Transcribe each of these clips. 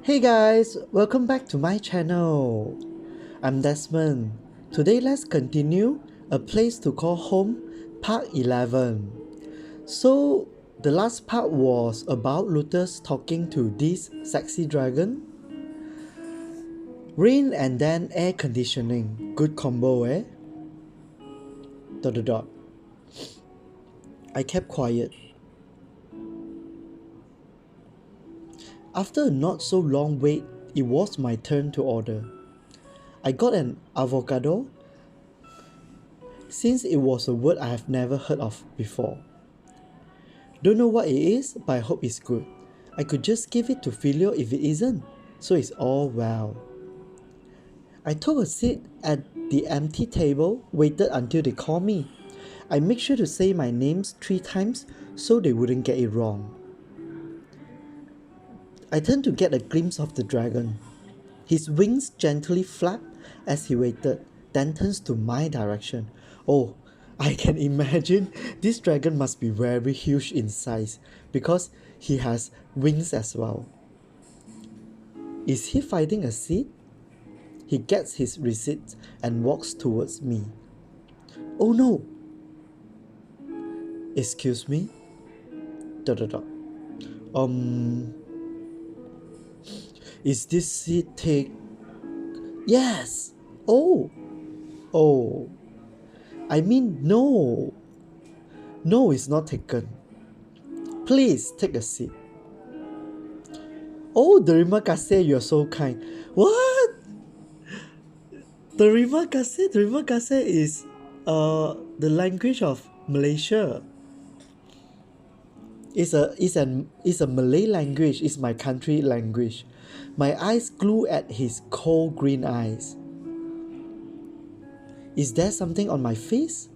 Hey guys, welcome back to my channel. I'm Desmond. Today let's continue A Place to Call Home, Part 11. So, the last part was about Ludus talking to this sexy dragon. Rain and then air conditioning. Good combo, eh? Dot dot dot. I kept quiet. After a not so long wait, it was my turn to order. I got an avocado since it was a word I have never heard of before. Don't know what it is, but I hope it's good. I could just give it to Phileo if it isn't, so it's all well. I took a seat at the empty table, waited until they called me. I make sure to say my names 3 times so they wouldn't get it wrong. I turned to get a glimpse of the dragon. His wings gently flap as he waited, then turns to my direction. Oh, I can imagine this dragon must be very huge in size because he has wings as well. Is he finding a seat? He gets his receipt and walks towards me. Oh no! Excuse me? Dot dot dot. Is this seat take? Yes! Oh! Oh. I mean, no. No, it's not taken. Please take a seat. Oh, terima kasih, you're so kind. What? Terima kasih is the language of Malaysia. It's a Malay language. It's my country language. My eyes glue at his cold green eyes. Is there something on my face?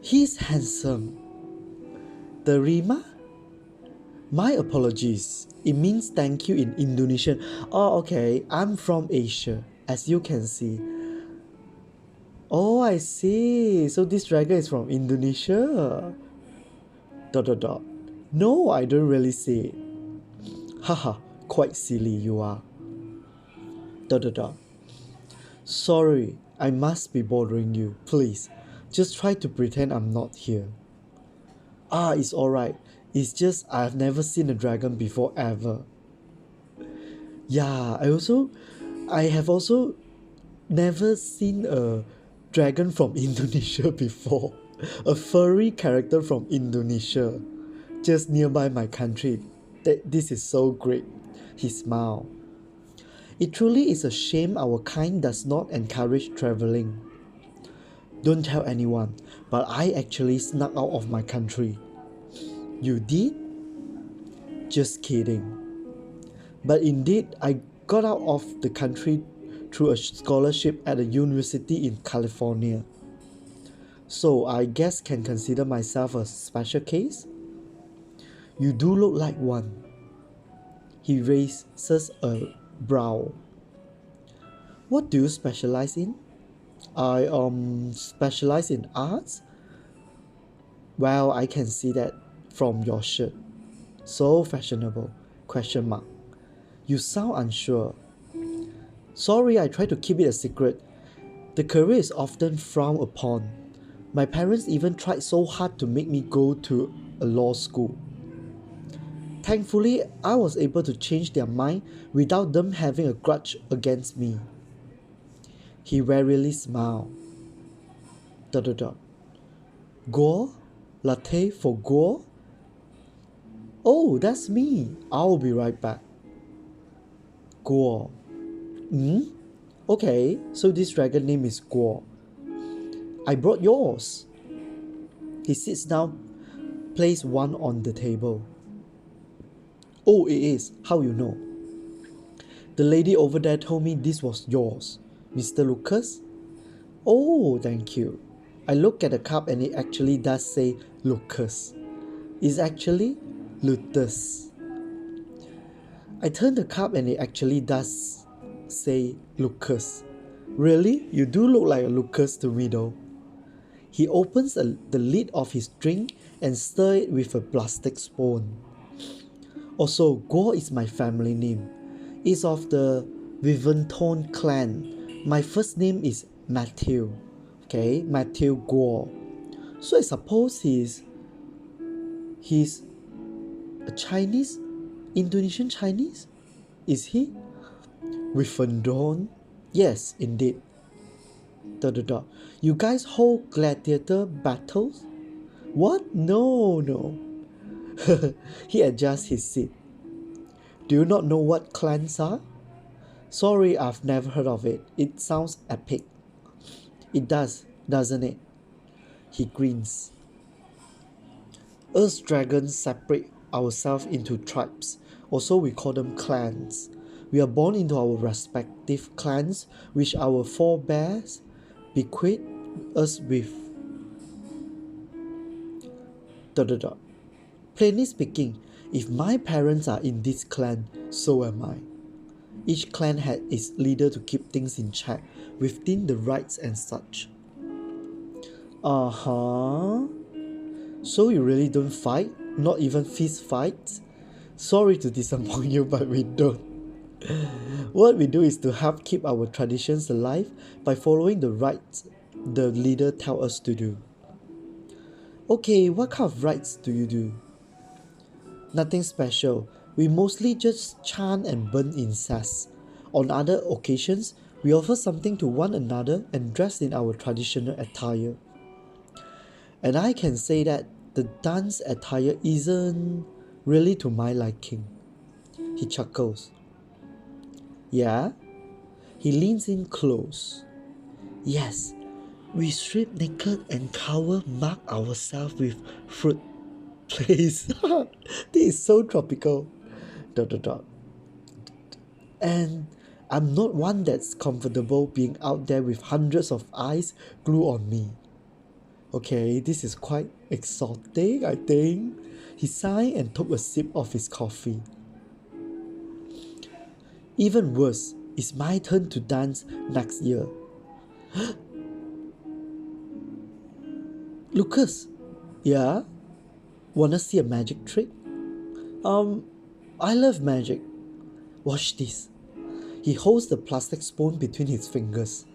He's handsome. Terima? My apologies. It means thank you in Indonesian. Oh, okay. I'm from Asia, as you can see. Oh, I see. So this dragon is from Indonesia. Dot dot dot. No, I don't really see it. Haha, quite silly you are. Dot dot dot. Sorry, I must be bothering you. Please, just try to pretend I'm not here. Ah, it's alright. It's just I've never seen a dragon before ever. Yeah, I have also never seen a dragon from Indonesia before. A furry character from Indonesia, just nearby my country. This is so great. He smiled. It truly is a shame our kind does not encourage traveling. Don't tell anyone, but I actually snuck out of my country. You did? Just kidding. But indeed, I got out of the country through a scholarship at a university in California. So I guess can consider myself a special case? You do look like one. He raises a brow. What do you specialize in? I specialize in arts. Well, I can see that from your shirt. So fashionable. Question mark. You sound unsure. Sorry, I try to keep it a secret. The career is often frowned upon. My parents even tried so hard to make me go to a law school. Thankfully, I was able to change their mind without them having a grudge against me. He warily smiled. Dot dot dot. Gore? Latte for gore? Oh, that's me. I'll be right back. Gore. Okay, so this dragon name is Gore. I brought yours. He sits down, place one on the table. Oh, it is. How you know? The lady over there told me this was yours, Mr. Lucas. Oh, thank you. I look at the cup and it actually does say Lucas. It's actually Ludus. I turn the cup and it actually does say Lucas. Really? You do look like a Lucas to me though. He opens the lid of his drink and stirs it with a plastic spoon. Also, Guo is my family name. It's of the Viventon clan. My first name is Matthew. Okay, Matthew Guo. So I suppose he's a Chinese, Indonesian Chinese? Is he? Viventon? Yes, indeed. Dot dot dot. You guys hold gladiator battles? What? No, no. He adjusts his seat. Do you not know what clans are? Sorry, I've never heard of it. It sounds epic. It does, doesn't it? He grins. Us dragons separate ourselves into tribes. Also, we call them clans. We are born into our respective clans, which our forebears bequeath us with. Dot dot dot. Plainly speaking, if my parents are in this clan, so am I. Each clan had its leader to keep things in check within the rights and such. Uh-huh. So you really don't fight? Not even fist fights? Sorry to disappoint you, but we don't. What we do is to help keep our traditions alive by following the rites the leader tells us to do. Okay, what kind of rites do you do? Nothing special. We mostly just chant and burn incense. On other occasions, we offer something to one another and dress in our traditional attire. And I can say that the dance attire isn't really to my liking. He chuckles. Yeah? He leans in close. Yes, we strip naked and mark ourselves with fruit plates. This is so tropical. Dot dot dot. And I'm not one that's comfortable being out there with hundreds of eyes glued on me. Okay, this is quite exotic, I think. He sighed and took a sip of his coffee. Even worse, it's my turn to dance next year. Lucas, yeah? Wanna see a magic trick? I love magic. Watch this. He holds the plastic spoon between his fingers.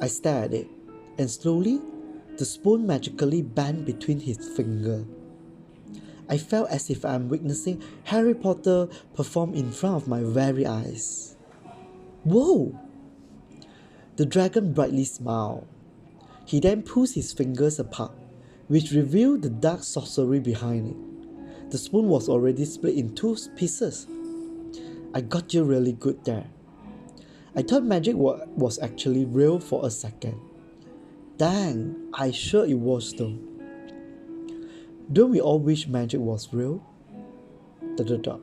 I stare at it, and slowly, the spoon magically bent between his fingers. I felt as if I'm witnessing Harry Potter perform in front of my very eyes. Whoa! The dragon brightly smiled. He then pulls his fingers apart, which revealed the dark sorcery behind it. The spoon was already split in two pieces. I got you really good there. I thought magic was actually real for a second. Dang, I sure it was though. Don't we all wish magic was real? Dot dot dot.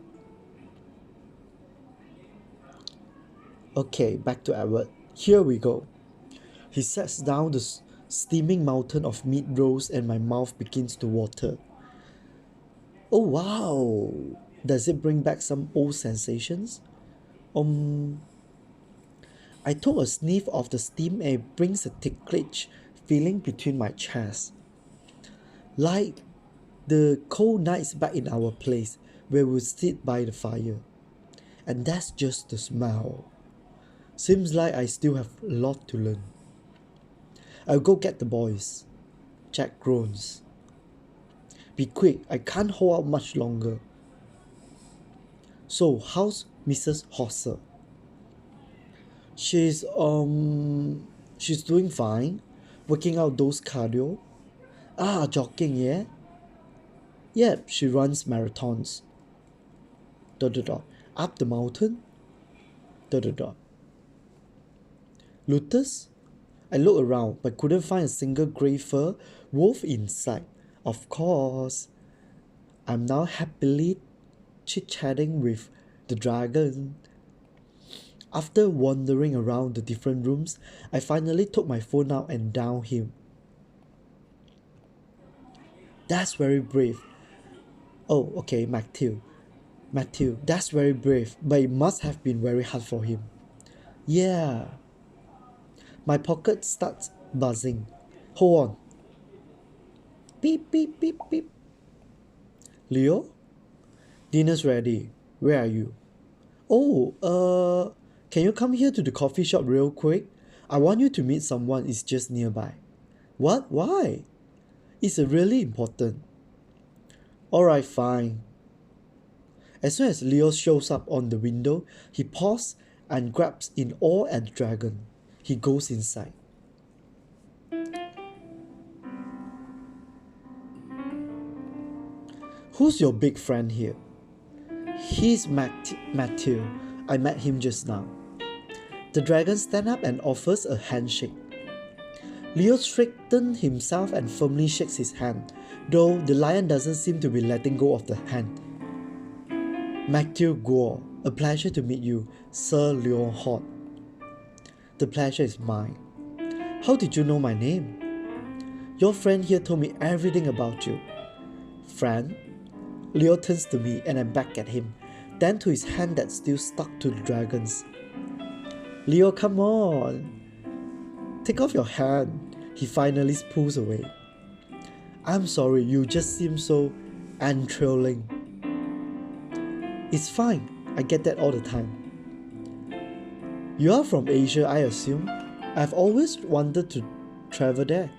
Okay, back to Edward. Here we go. He sets down the steaming mountain of meat rolls and my mouth begins to water. Oh wow! Does it bring back some old sensations? I took a sniff of the steam and it brings a ticklish feeling between my chest. Like the cold nights back in our place where we sit by the fire. And that's just the smell. Seems like I still have a lot to learn. I'll go get the boys. Jack groans. Be quick, I can't hold out much longer. So, how's Mrs. Hauser? She's doing fine. Working out those cardio. Jogging, yeah? Yep, she runs marathons. Dot dot dot. Up the mountain? Dot dot dot. Ludus? I looked around but couldn't find a single grey fur wolf in sight. Of course. I'm now happily chit-chatting with the dragon. After wandering around the different rooms, I finally took my phone out and downed him. That's very brave. Oh, okay, Matthew, that's very brave, but it must have been very hard for him. Yeah. My pocket starts buzzing. Hold on. Beep, beep, beep, beep. Leo? Dinner's ready. Where are you? Oh, can you come here to the coffee shop real quick? I want you to meet someone, it's just nearby. What? Why? It's really important. Alright, fine. As soon as Leo shows up on the window, he pauses and grabs in awe at the dragon. He goes inside. Who's your big friend here? He's Matthew. I met him just now. The dragon stands up and offers a handshake. Leo straightens himself and firmly shakes his hand, though the lion doesn't seem to be letting go of the hand. Matthew Gore, a pleasure to meet you, Sir Leonhardt. The pleasure is mine. How did you know my name? Your friend here told me everything about you. Friend? Leo turns to me and I'm back at him, then to his hand that's still stuck to the dragon's. Leo, come on. Take off your hand. He finally pulls away. I'm sorry, you just seem so enthralling. It's fine, I get that all the time. You are from Asia, I assume? I've always wanted to travel there.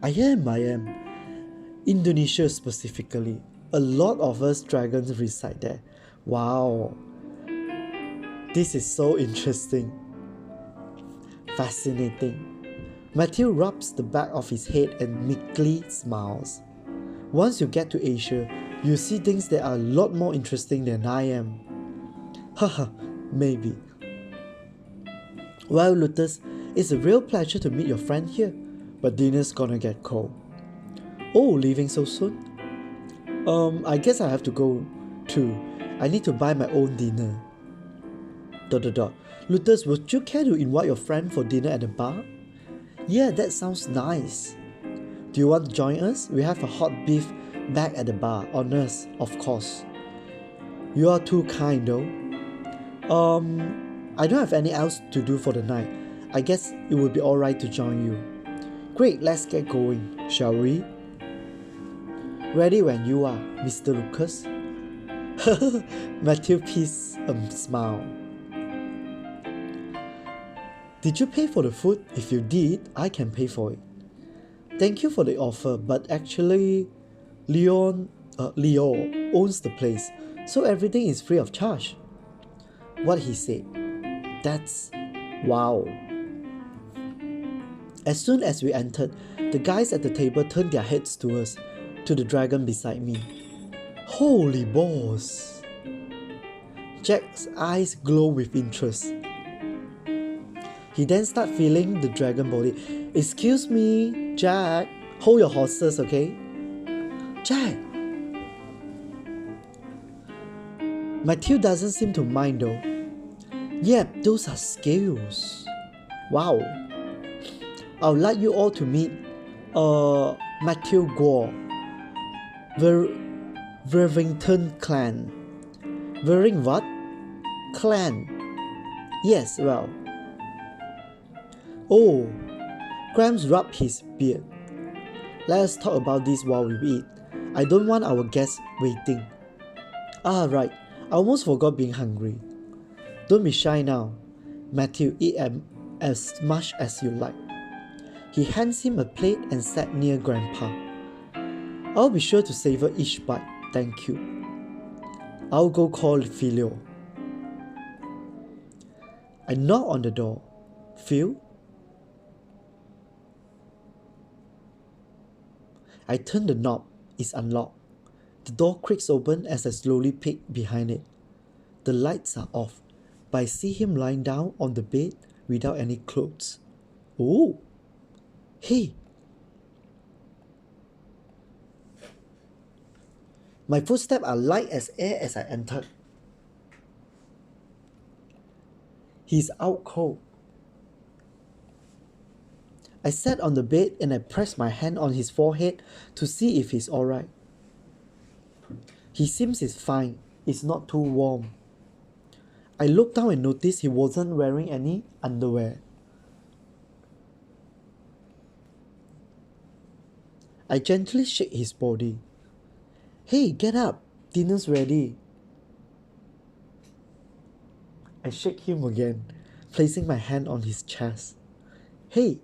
I am. Indonesia specifically. A lot of us dragons reside there. Wow. This is so interesting. Fascinating. Matthew rubs the back of his head and meekly smiles. Once you get to Asia, you see things that are a lot more interesting than I am. Haha, maybe. Well, Ludus, it's a real pleasure to meet your friend here, but dinner's gonna get cold. Oh, leaving so soon? I guess I have to go too. I need to buy my own dinner. ... Ludus, would you care to invite your friend for dinner at the bar? Yeah, that sounds nice. Do you want to join us? We have a hot beef back at the bar, on us, of course. You are too kind though. I don't have any else to do for the night. I guess it would be alright to join you. Great, let's get going, shall we? Ready when you are, Mr. Lucas. Matthew pees a smile. Did you pay for the food? If you did, I can pay for it. Thank you for the offer, but actually, Leo owns the place, so everything is free of charge. What he said. That's wow. As soon as we entered, the guys at the table turned their heads to us, to the dragon beside me. Holy balls! Jack's eyes glow with interest. He then started feeling the dragon body. Excuse me, Jack. Hold your horses, okay? Jack! Matthew doesn't seem to mind though. Yep, those are scales. Wow. I would like you all to meet Matthew Gore. Vervington clan. Vering what? Clan. Yes, well. Oh, Grams rubbed his beard. Let us talk about this while we eat. I don't want our guests waiting. Ah, right. I almost forgot being hungry. Don't be shy now. Matthew, eat as much as you like. He hands him a plate and sat near Grandpa. I'll be sure to savor each bite, thank you. I'll go call Phileo. I knock on the door. Phil? I turn the knob. It's unlocked. The door creaks open as I slowly peek behind it. The lights are off, but I see him lying down on the bed without any clothes. Oh! Hey! My footsteps are light as air as I entered. He's out cold. I sat on the bed and I pressed my hand on his forehead to see if he's alright. He seems he's fine. It's not too warm. I looked down and noticed he wasn't wearing any underwear. I gently shake his body. Hey, get up. dinner's ready. I shake him again, placing my hand on his chest. Hey!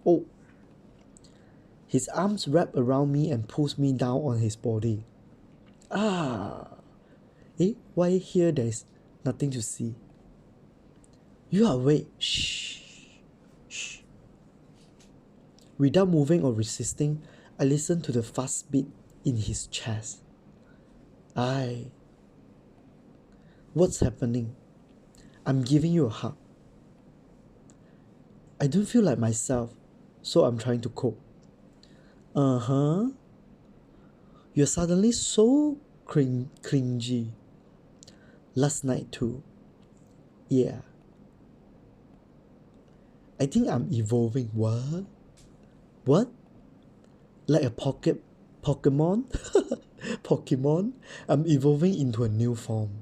Oh! His arms wrap around me and pulls me down on his body. Ah! Why here there's nothing to see? You are awake. Shh! Shh! Without moving or resisting, I listen to the fast beat in his chest. What's happening? I'm giving you a hug. I don't feel like myself, so I'm trying to cope. Uh-huh. You're suddenly so cringy. Last night too. Yeah. I think I'm evolving. What? What? Like a Pokemon? Pokemon? I'm evolving into a new form.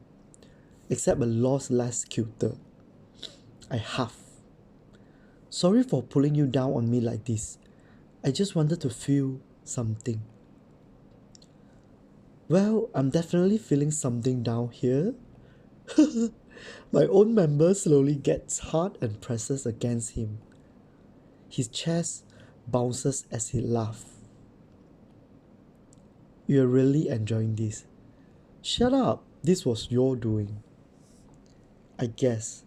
Except a lot less cuter. I huff. Sorry for pulling you down on me like this. I just wanted to feel something. Well, I'm definitely feeling something down here. My own member slowly gets hard and presses against him. His chest bounces as he laughs. You're really enjoying this. Shut up, this was your doing. I guess.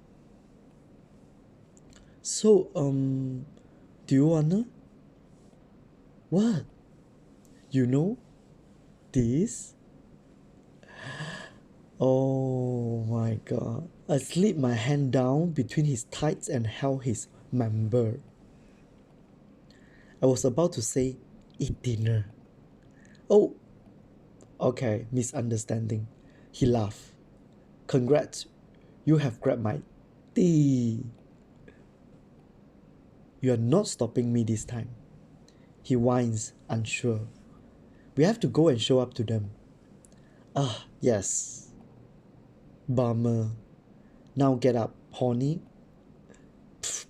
So, do you wanna? What? You know? This? Oh my god. I slid my hand down between his tights and held his member. I was about to say, eat dinner. Oh, okay, misunderstanding. He laughed. Congrats, you have grabbed my tea. You are not stopping me this time. He whines, unsure. We have to go and show up to them. Ah, yes. Bummer. Now get up, horny. Pfft.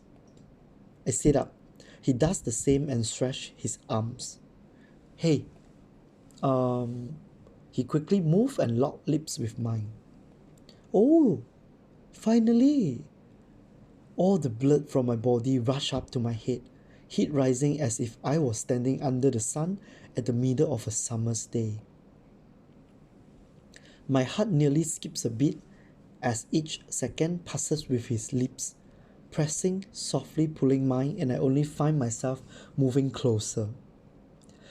I sit up. He does the same and stretches his arms. Hey. He quickly moved and locked lips with mine. Oh, finally. All the blood from my body rushed up to my head, heat rising as if I was standing under the sun at the middle of a summer's day. My heart nearly skips a beat as each second passes with his lips, pressing, softly pulling mine, and I only find myself moving closer.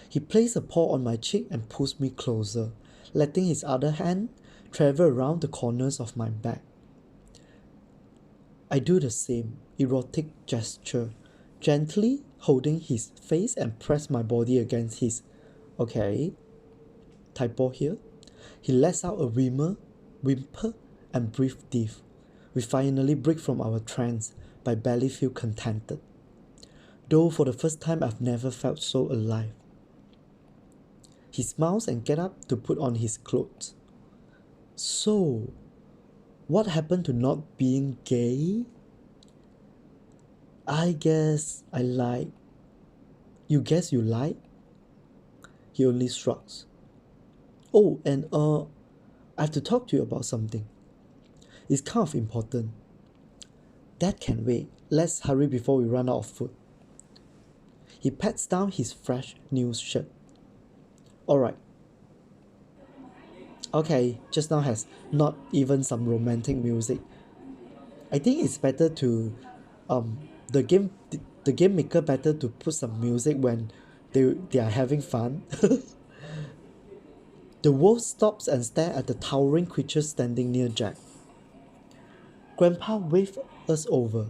He places a paw on my cheek and pulls me closer, letting his other hand travel around the corners of my back. I do the same erotic gesture, gently holding his face and press my body against his. Okay, typo here. He lets out a whimper and breathes deep. We finally break from our trance, but I barely feel contented. Though for the first time I've never felt so alive. He smiles and gets up to put on his clothes. So, what happened to not being gay? I guess I lied. You guess you lied? He only shrugs. Oh, and I have to talk to you about something. It's kind of important. That can wait. Let's hurry before we run out of food. He pats down his fresh new shirt. Alright. Okay, just now has not even some romantic music. I think it's better to the game maker better to put some music when they are having fun. The wolf stops and stares at the towering creature standing near Jack. Grandpa waved us over. ...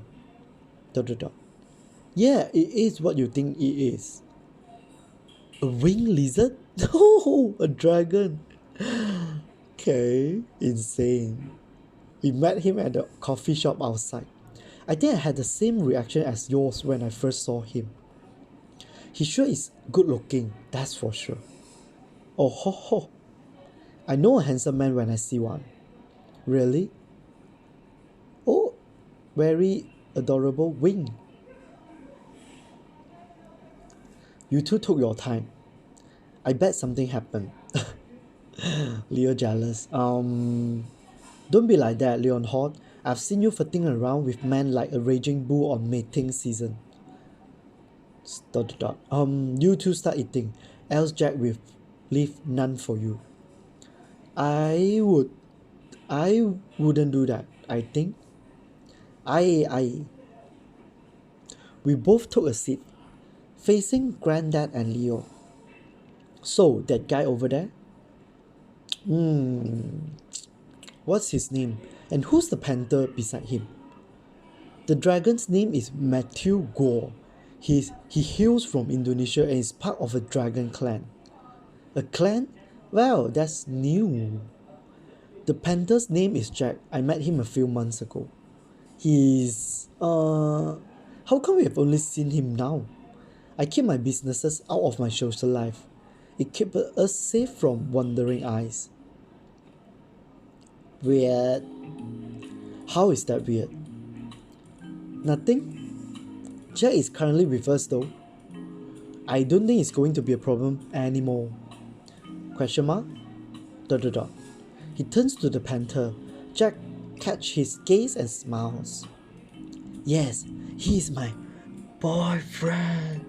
Yeah, it is what you think it is. A winged lizard? Oh, a dragon. Okay, insane. We met him at the coffee shop outside. I think I had the same reaction as yours when I first saw him. He sure is good looking, that's for sure. Oh ho ho. I know a handsome man when I see one. Really? Oh, very adorable wing. You two took your time. I bet something happened. Leo jealous. Don't be like that, Leonhardt. I've seen you flirting around with men like a raging bull on mating season. Dot dot dot. You two start eating, else Jack will leave none for you. I would, I wouldn't do that. I think. I. We both took a seat, facing Granddad and Leo. So that guy over there. What's his name? And who's the panther beside him? The dragon's name is Matthew Gore. He hails from Indonesia and is part of a dragon clan. A clan? Well, that's new. The panther's name is Jack. I met him a few months ago. He's... How come we have only seen him now? I keep my businesses out of my social life. It keeps us safe from wandering eyes. Weird. How is that weird? Nothing? Jack is currently with us though. I don't think it's going to be a problem anymore. Question mark? Dot dot dot. He turns to the panther. Jack catches his gaze and smiles. Yes, he is my boyfriend.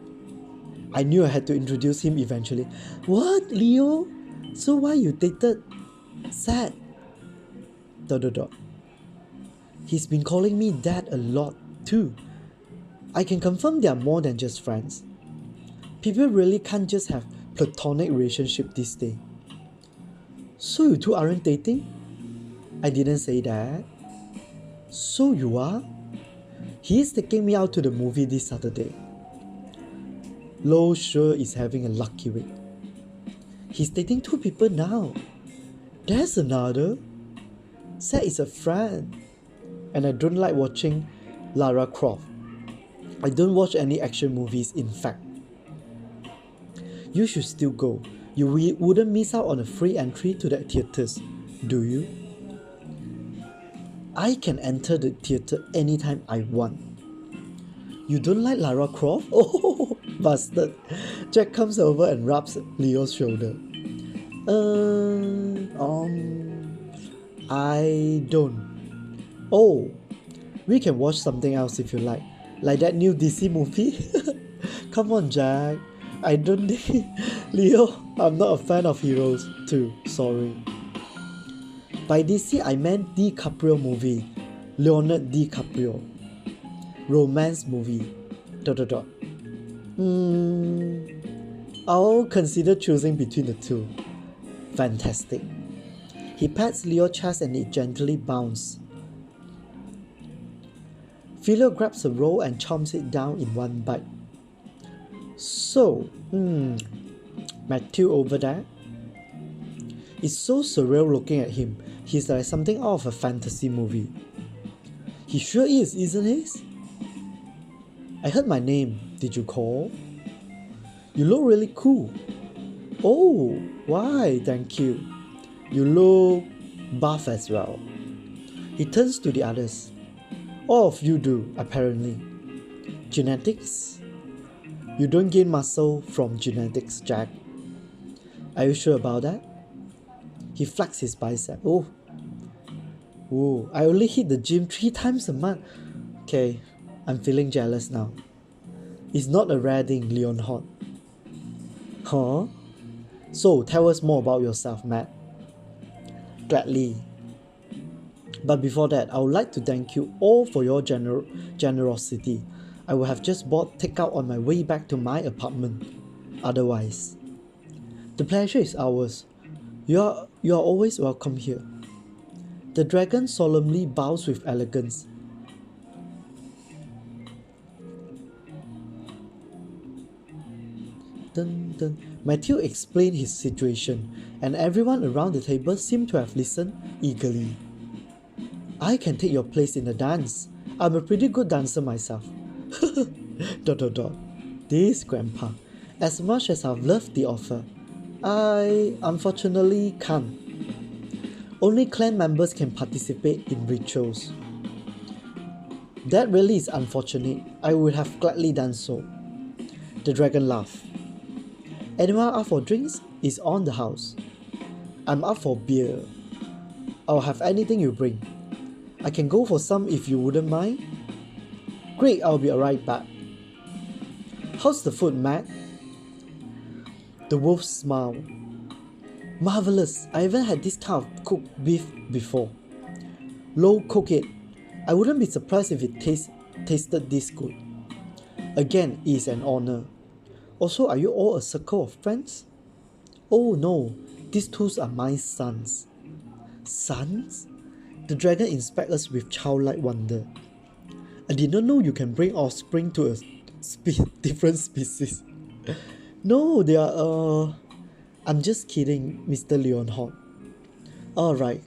I knew I had to introduce him eventually. What, Leo? So why you dated Sad? Dot dot dot. He's been calling me that a lot too. I can confirm they are more than just friends. People really can't just have platonic relationship this day. So you two aren't dating? I didn't say that. So you are? He's taking me out to the movie this Saturday. Lo sure is having a lucky week. He's dating 2 people now. There's another. Sad is a friend. And I don't like watching Lara Croft. I don't watch any action movies, in fact. You should still go. You wouldn't miss out on a free entry to the theatres, do you? I can enter the theatre anytime I want. You don't like Lara Croft? Oh, bastard. Jack comes over and rubs Leo's shoulder. I don't. Oh, we can watch something else if you like. Like that new DC movie? Come on, Jack. I don't think... Leo, I'm not a fan of heroes too. Sorry. By DC, I meant DiCaprio movie. Leonardo DiCaprio. Romance movie. ... I'll consider choosing between the two. Fantastic. He pats Leo's chest and it gently bounces. Phileo grabs a roll and chomps it down in one bite. So, Matthew over there? It's so surreal looking at him. He's like something out of a fantasy movie. He sure is, isn't he? I heard my name. Did you call? You look really cool. Oh, why? Thank you. You look buff as well. He turns to the others. All of you do, apparently. Genetics? You don't gain muscle from genetics, Jack. Are you sure about that? He flexes his bicep. Oh, I only hit the gym 3 times a month. Okay, I'm feeling jealous now. It's not a rare thing, Leonhardt. Huh? So, tell us more about yourself, Matt. Gladly. But before that, I would like to thank you all for your generosity. I would have just bought takeout on my way back to my apartment. Otherwise, the pleasure is ours. You are always welcome here. The dragon solemnly bows with elegance. Dun, dun. Matthew explained his situation, and everyone around the table seemed to have listened eagerly. I can take your place in the dance. I'm a pretty good dancer myself. ... This grandpa. As much as I've loved the offer, I unfortunately can't. Only clan members can participate in rituals. That really is unfortunate. I would have gladly done so. The dragon laughed. Anyone out for drinks is on the house. I'm up for beer. I'll have anything you bring. I can go for some if you wouldn't mind. Great, I'll be right back. How's the food, Matt? The wolf smiled. Marvelous, I haven't had this kind of cooked beef before. Lo, cook it. I wouldn't be surprised if it tasted this good. Again, it is an honor. Also, are you all a circle of friends? Oh no, these two are my sons. Sons? The dragon inspects us with childlike wonder. I did not know you can bring offspring to a different species. No, they are, I'm just kidding, Mr. Leonhardt. Alright.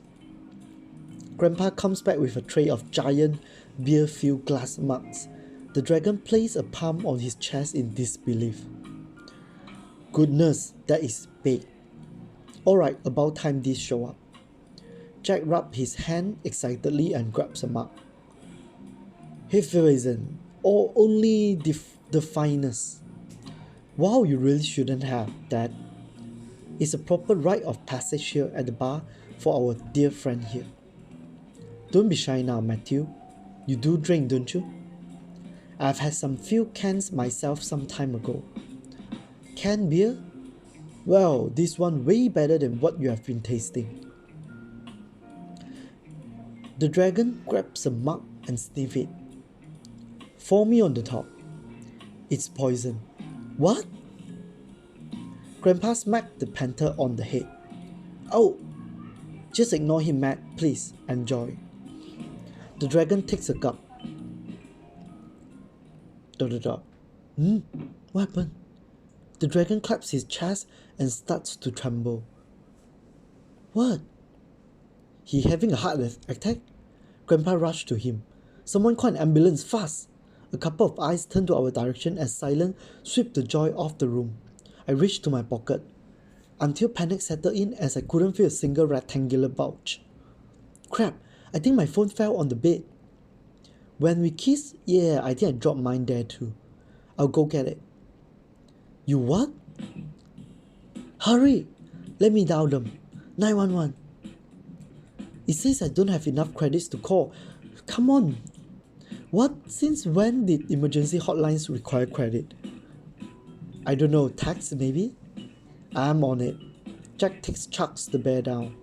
Grandpa comes back with a tray of giant beer-filled glass mugs. The dragon placed a palm on his chest in disbelief. Goodness, that is big. Alright, about time this show up. Jack rubbed his hand excitedly and grabs a mug. Hefeweizen, or only the finest. Wow, you really shouldn't have, Dad. It's a proper rite of passage here at the bar for our dear friend here. Don't be shy now, Matthew. You do drink, don't you? I've had some few cans myself some time ago. Canned beer? Well, this one way better than what you have been tasting. The dragon grabs a mug and sniffs it. For me on the top. It's poison. What? Grandpa smacked the panther on the head. Oh! Just ignore him, Matt. Please, enjoy. The dragon takes a gulp. What happened? The dragon claps his chest and starts to tremble. What? He having a heart attack? Grandpa rushed to him. Someone call an ambulance, fast! A couple of eyes turned to our direction as silence swept the joy off the room. I reached to my pocket, until panic settled in as I couldn't feel a single rectangular bulge. Crap, I think my phone fell on the bed. When we kissed, yeah, I think I dropped mine there too. I'll go get it. You what? Hurry! Let me dial them. 911. It says I don't have enough credits to call. Come on. What? Since when did emergency hotlines require credit? I don't know, tax maybe? I'm on it. Jack chucks the bear down.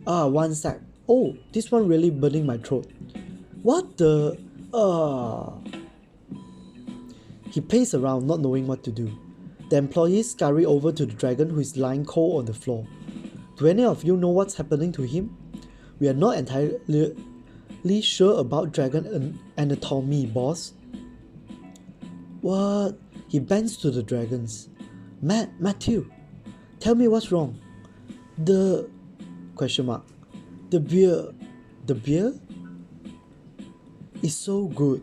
One sec. Oh, this one really burning my throat. What the? He paced around, not knowing what to do. The employees scurry over to the dragon who is lying cold on the floor. Do any of you know what's happening to him? We are not entirely sure about dragon anatomy, boss. What? He bends to the dragons. Matthew, tell me what's wrong. The beer is so good.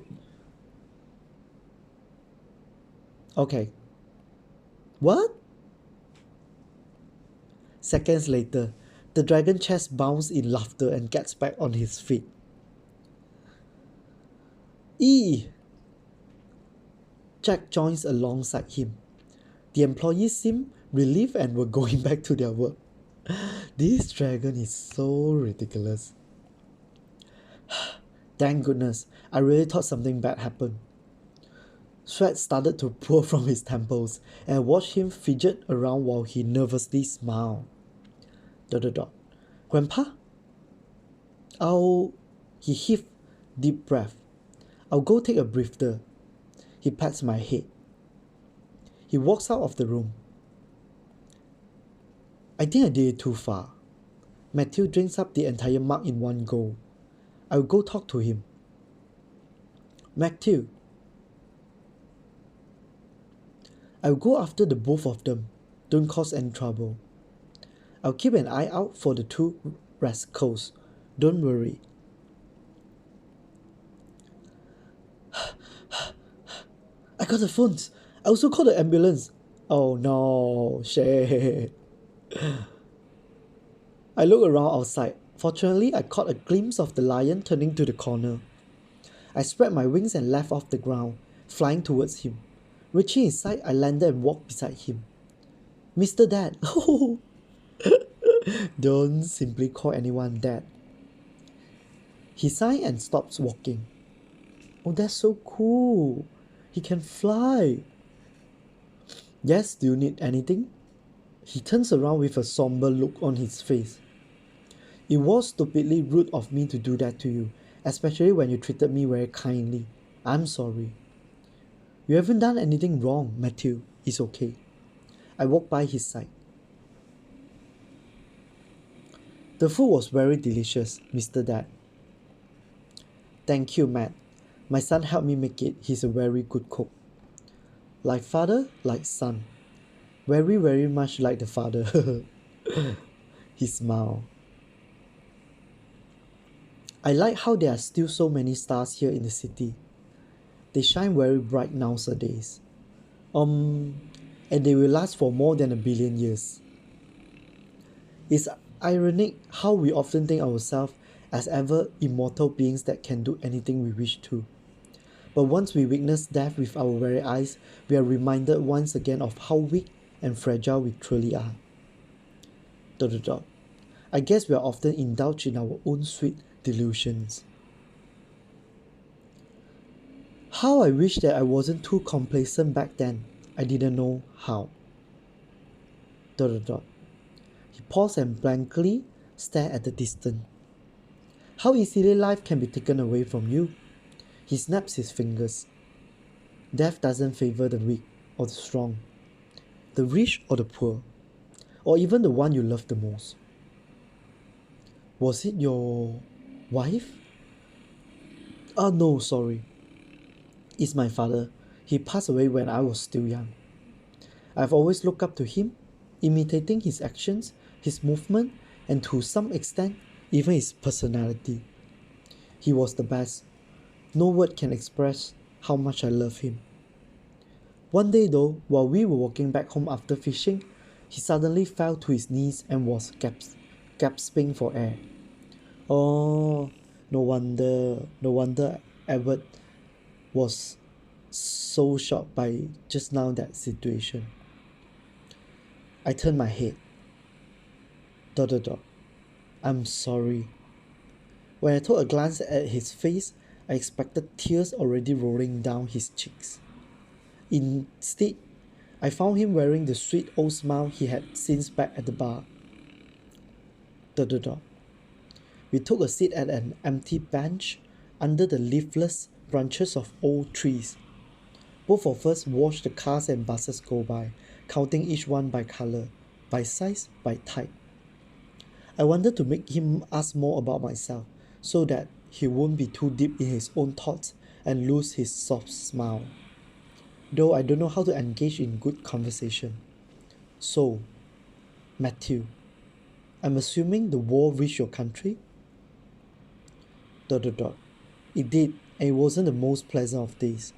Okay. What? Seconds later, the dragon chest bounces in laughter and gets back on his feet. Jack joins alongside him. The employees seem relieved and were going back to their work. This dragon is so ridiculous. Thank goodness, I really thought something bad happened. Sweat started to pour from his temples, and I watched him fidget around while he nervously smiled. Grandpa? He heaved deep breath. I'll go take a breather. He pats my head. He walks out of the room. I think I did it too far. Matthew drinks up the entire mug in one go. I'll go talk to him. Matthew. I'll go after the both of them. Don't cause any trouble. I'll keep an eye out for the two rascals. Don't worry. I got the phones. I also called the ambulance. Oh no, shit. I look around outside. Fortunately, I caught a glimpse of the lion turning to the corner. I spread my wings and leapt off the ground, flying towards him. Reaching his side, I landed and walked beside him. Mr. Dad. Don't simply call anyone Dad. He sighed and stopped walking. Oh, that's so cool. He can fly. Yes, do you need anything? He turns around with a somber look on his face. It was stupidly rude of me to do that to you, especially when you treated me very kindly. I'm sorry. You haven't done anything wrong, Matthew. It's okay. I walked by his side. The food was very delicious, Mr. Dad. Thank you, Matt. My son helped me make it. He's a very good cook. Like father, like son. Very, very much like the father. He smiled. I like how there are still so many stars here in the city. They shine very bright nowadays. And they will last for more than 1 billion years. It's ironic how we often think ourselves as ever immortal beings that can do anything we wish to. But once we witness death with our very eyes, we are reminded once again of how weak and fragile we truly are. I guess we are often indulged in our own sweet delusions. How I wish that I wasn't too complacent back then. I didn't know how. He paused and blankly stared at the distance. How easily life can be taken away from you. He snaps his fingers. Death doesn't favor the weak or the strong, the rich or the poor, or even the one you love the most. Was it your wife? No, sorry. It's my father. He passed away when I was still young. I've always looked up to him, imitating his actions, his movement, and to some extent, even his personality. He was the best. No word can express how much I love him. One day though, while we were walking back home after fishing, he suddenly fell to his knees and was gasping for air. Oh, no wonder Edward was so shocked by just now that situation. I turned my head. I'm sorry. When I took a glance at his face, I expected tears already rolling down his cheeks. Instead, I found him wearing the sweet old smile he had since back at the bar. We took a seat at an empty bench under the leafless branches of old trees. Both of us watched the cars and buses go by, counting each one by color, by size, by type. I wanted to make him ask more about myself, so that he won't be too deep in his own thoughts and lose his soft smile. Though I don't know how to engage in good conversation. So, Matthew, I'm assuming the war reached your country? It did, and it wasn't the most pleasant of days.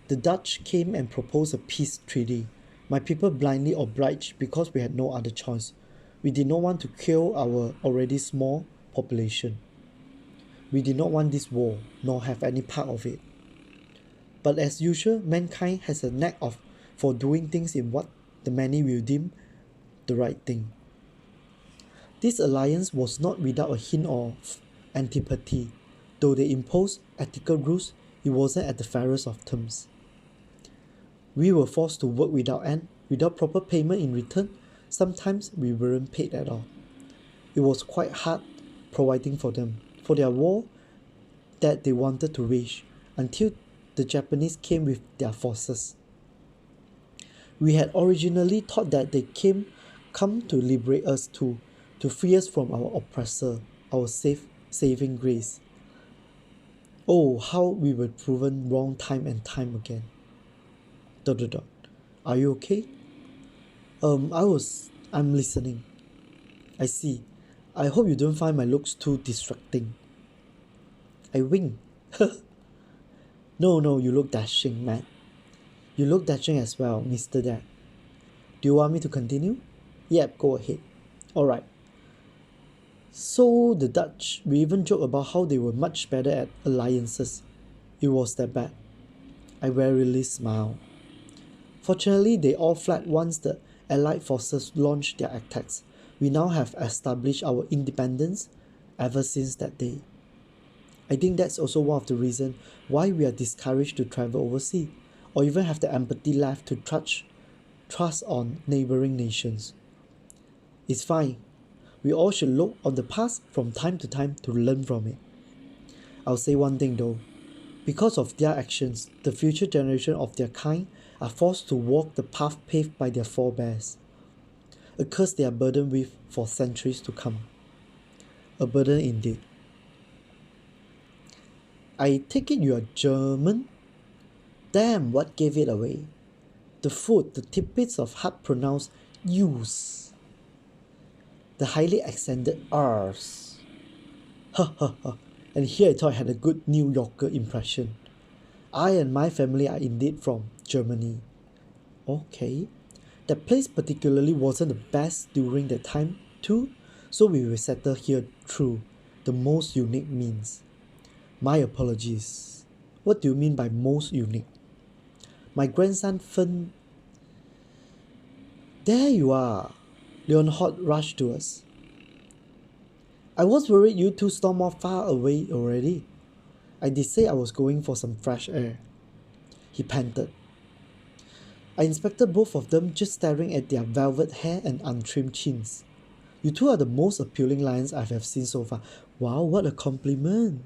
The Dutch came and proposed a peace treaty. My people blindly obliged because we had no other choice. We did not want to kill our already small population. We did not want this war, nor have any part of it. But as usual, mankind has a knack for doing things in what the many will deem the right thing. This alliance was not without a hint of antipathy. Though they imposed ethical rules, it wasn't at the fairest of terms. We were forced to work without end, without proper payment in return. Sometimes we weren't paid at all. It was quite hard providing for them, for their war that they wanted to wage, until the Japanese came with their forces. We had originally thought that they come to liberate us to free us from our oppressor, our saving grace. Oh, how we were proven wrong time and time again. Are you okay? I'm listening. I see. I hope you don't find my looks too distracting. I wink. No, you look dashing, Matt. You look dashing as well, Mr. Dad. Do you want me to continue? Yep, go ahead. Alright. So the Dutch, we even joke about how they were much better at alliances. It was that bad. I wearily smiled. Fortunately, they all fled once the Allied forces launched their attacks, We now have established our independence ever since that day. I think that's also one of the reasons why we are discouraged to travel overseas, or even have the empathy left to trust on neighboring nations. It's fine. We all should look on the past from time to time to learn from it. I'll say one thing though. Because of their actions, the future generation of their kind are forced to walk the path paved by their forebears, a curse they are burdened with for centuries to come. A burden indeed. I take it you are German? Damn, what gave it away? The food, the tidbits of hard-pronounced U's, the highly accented R's. Ha ha ha. And here I thought I had a good New Yorker impression. I and my family are indeed from Germany. Okay. That place particularly wasn't the best during that time too, so we will settle here through the most unique means. My apologies. What do you mean by most unique? My grandson Fen... There you are! Leonhardt rushed to us. I was worried you two stormed off far away already. I did say I was going for some fresh air. He panted. I inspected both of them, just staring at their velvet hair and untrimmed chins. You two are the most appealing lions I have seen so far. Wow, what a compliment! ...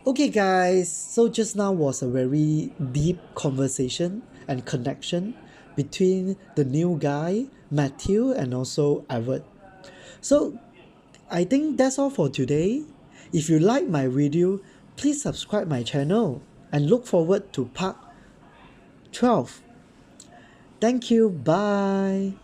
Okay guys, so just now was a very deep conversation and connection between the new guy, Matthew, and also Everett. So I think that's all for today. If you like my video, please subscribe my channel and look forward to part 12. Thank you, bye.